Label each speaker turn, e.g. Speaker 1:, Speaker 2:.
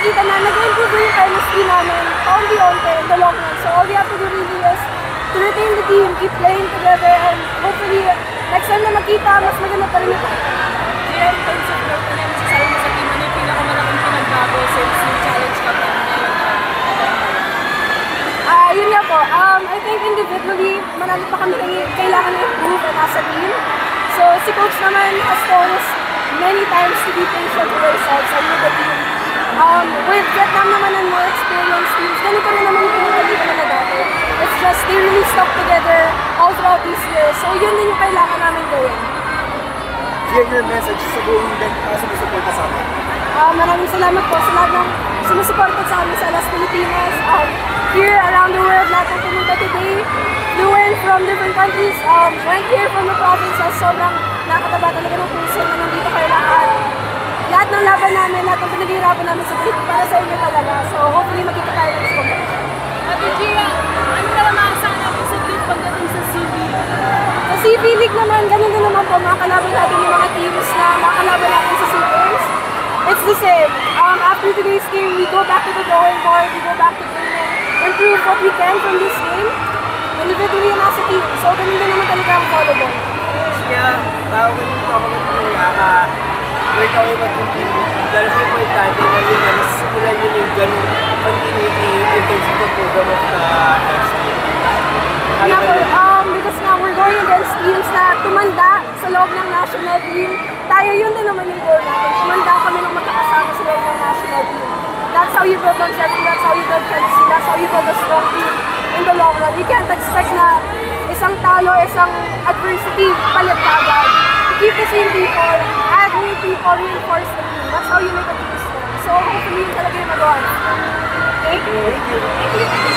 Speaker 1: nakikita na nag-improve yung chemistry namin onti-onti in the long run. So all we have to do really is to retain the team, keep playing together, and hopefully next time na magkita, mas maganda pa rin ito.
Speaker 2: Kaya in terms of growth, ano yung masasabi mo sa team? Ano yung pinakamalaking pinagbago since yung challenge ka pa ngayon?
Speaker 1: Yun nga po, I think individually, marami pa kami kailangan i-improve as a team. So si coach naman has told us many times to be patient with ourselves and with the team. With Vietnam naman and more experienced teams, ganito rin naman yung pinagalitan na dati. It's just they really stuck together all throughout these years. So yun din yung kailangan namin gawin.
Speaker 3: Share your message sa buong sumusuporta sa amin.
Speaker 1: Maraming salamat po sa lahat ng sumusuporta sa amin sa Las Pilipinas. Here around the world, lahat ng pumunta today, flew in from different countries, went here from the provinces. Sobrang nakakataba talaga ng puso na nandito kayo lahat. Lahat ng laban namin, lahat ng pinaghihirapan namin sa Greek para sa inyo talaga. So hopefully magkita tayo ng competition.
Speaker 2: Ate Gia, ano na naman sana natin sa Greek pagdating sa CV?
Speaker 1: Sa CV League naman, ganun din naman po, makakalaban natin yung mga teams na makakalaban natin sa Super. It's the same. After today's game, we go back to the drawing board, we go back to training, improve what we can from this game, individually and as a team. So ganun din naman talaga ang volleyball.
Speaker 3: Kaya, tawag mo ito ako ng wait ako yung mag-team. Dahil sa importante na yun na nasimulan yun yung ganun continuity in terms of the program of the next year.
Speaker 1: Yeah, because now we're going against teams na tumanda sa loob ng national team. Tayo yun din naman yung goal natin. Tumanda kami ng magkakasama sa loob ng national team. That's how you build longevity, that's how you build chemistry, that's how you build a strong team in the long run. You can't expect na isang talo, isang adversity, palit ka agad. Keep the same people, add new people, reinforce the team. That's how you make a team strong. So hopefully yun talaga yung magawa.
Speaker 3: Thank you.